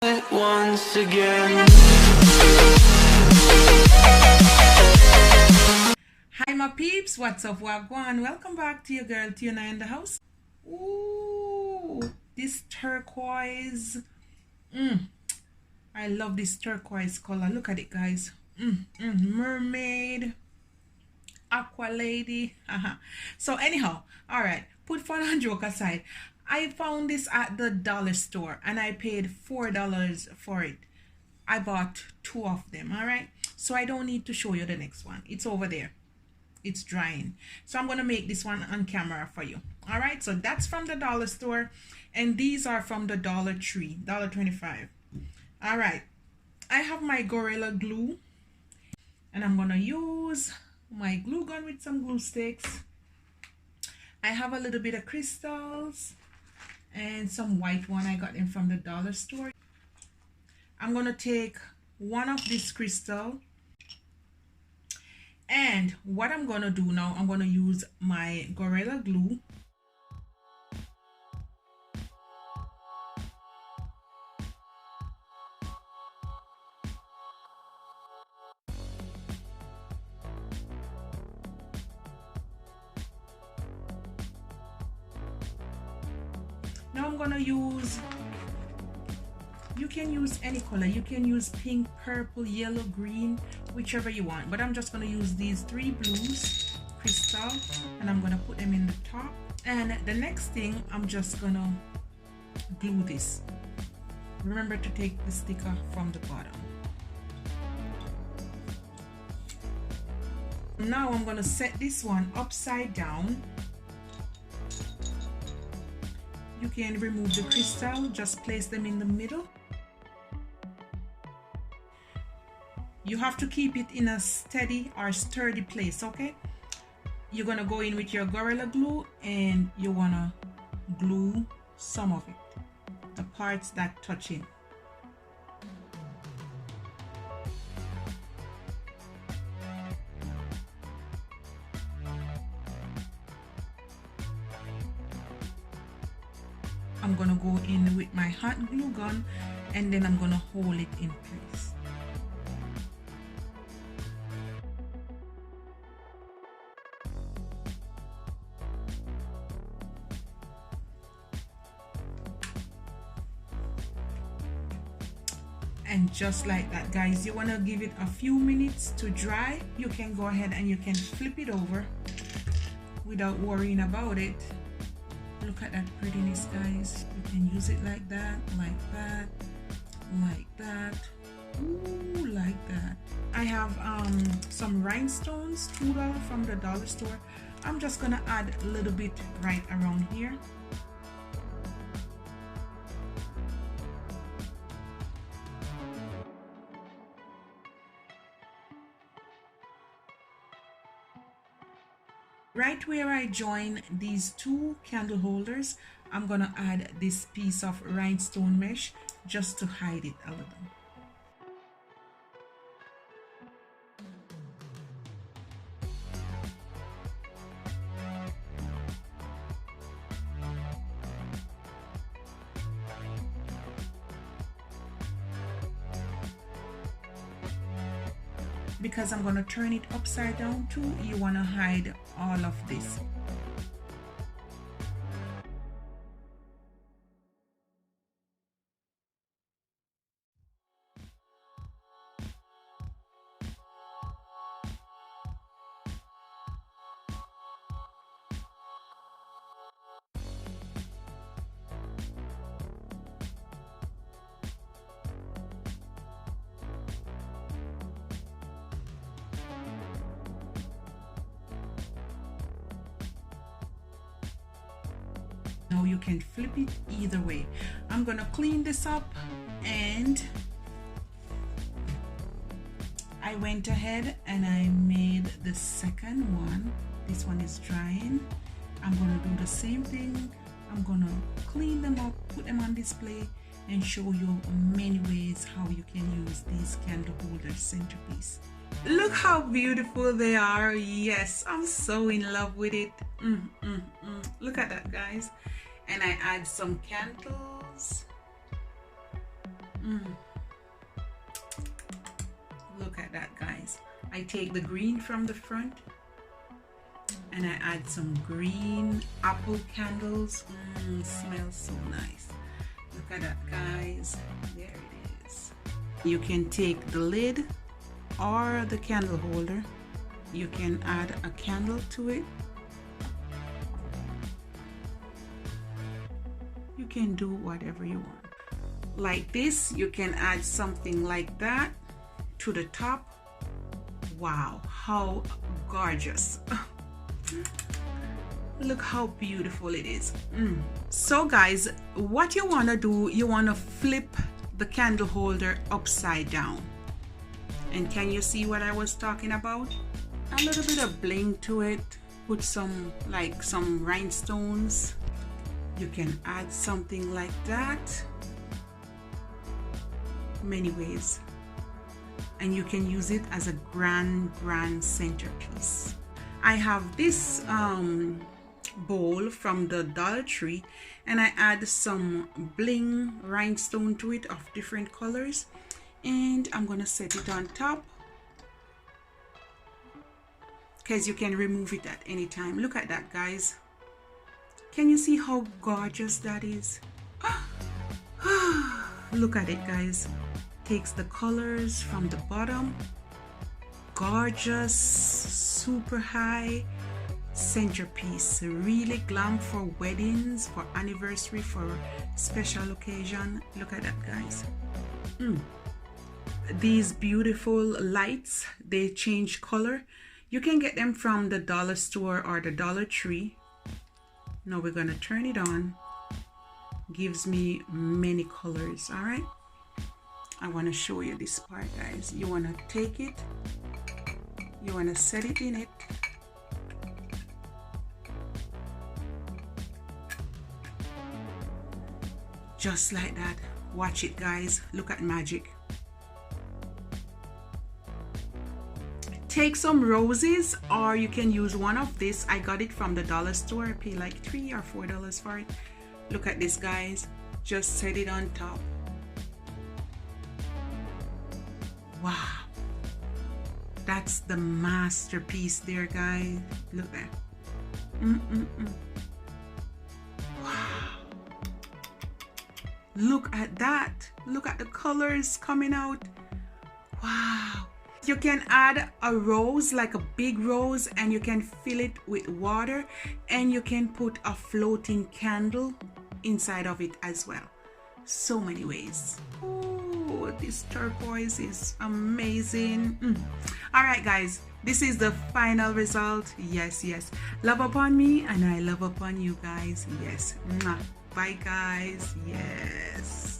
Once again. Hi my peeps, what's up, wagwan? Welcome back to your girl Tiana in the house. Ooh, this turquoise. I love this turquoise color. Look at it, guys. Mermaid, aqua lady. So anyhow, all right, put fun and joke aside. I found this at the dollar store and I paid $4 for it. I bought two of them. All right, so I don't need to show you the next one. It's over there. It's drying, so I'm gonna make this one on camera for you. All right, so that's from the dollar store and these are from the Dollar Tree, $1.25. All right, I have my Gorilla Glue and I'm gonna use my glue gun with some glue sticks. I have a little bit of crystals and some white one. I got them from the dollar store. I'm gonna take one of this crystal, and what I'm gonna do now, I'm gonna use my Gorilla Glue. Now I'm gonna use, you can use any color. You can use pink, purple, yellow, green, whichever you want, but I'm just gonna use these three blues crystal and I'm gonna put them in the top. And the next thing, I'm just gonna glue this. Remember to take the sticker from the bottom. Now I'm gonna set this one upside down. You can remove the crystal, just place them in the middle. You have to keep it in a steady or sturdy place, okay? You're gonna go in with your Gorilla Glue and you wanna glue some of it, the parts that touch it. I'm gonna go in with my hot glue gun and then I'm gonna hold it in place. And just like that, guys, you want to give it a few minutes to dry. You can go ahead and you can flip it over without worrying about it. Look at that prettiness, guys. You can use it like that, like that, like that. Ooh, like that. I have some rhinestones, $2 from the dollar store. I'm just gonna add a little bit right around here. Right where I join these two candle holders, I'm gonna add this piece of rhinestone mesh just to hide it a little. Because I'm gonna turn it upside down too, you wanna hide all of this. Now you can flip it either way. I'm gonna clean this up, and I went ahead and I made the second one. This one is drying. I'm gonna do the same thing. I'm gonna clean them up, put them on display, and show you many ways how you can use these candle holder centerpiece. Look how beautiful they are. Yes, I'm so in love with it. Look at that, guys. And I add some candles. Look at that, guys. I take the green from the front and I add some green apple candles. Smells so nice. Look at that, guys. There it is. You can take the lid or the candle holder. You can add a candle to it. You can do whatever you want. Like this, you can add something like that to the top. Wow, how gorgeous. Look how beautiful it is. So guys, what you want to do, you want to flip the candle holder upside down. And can you see what I was talking about? A little bit of bling to it. Put some rhinestones. You can add something like that. Many ways. And you can use it as a grand centerpiece. I have this bowl from the Dollar Tree, and I add some bling rhinestone to it of different colors, and I'm gonna set it on top because you can remove it at any time. Look at that, guys. Can you see how gorgeous that is? Look at it, guys. Takes the colors from the bottom. Gorgeous, super high centerpiece. Really glam for weddings, for anniversary, for special occasion. Look at that, guys. These beautiful lights, they change color. You can get them from the dollar store or the Dollar Tree. Now we're gonna turn it on. Gives me many colors. All right, I want to show you this part, guys. You want to take it, you want to set it in it, just like that. Watch it, guys. Look at magic. Take some roses, or you can use one of this. I got it from the dollar store. I paid like $3 or $4 for it. Look at this, guys. Just set it on top. Wow, that's the masterpiece there, guys. Look there. Wow, look at that. Look at the colors coming out. Wow. You can add a rose, like a big rose, and you can fill it with water, and you can put a floating candle inside of it as well. So many ways. Oh, this turquoise is amazing. All right, guys, this is the final result. Yes, love upon me and I love upon you guys. Yes. Bye, guys. Yes.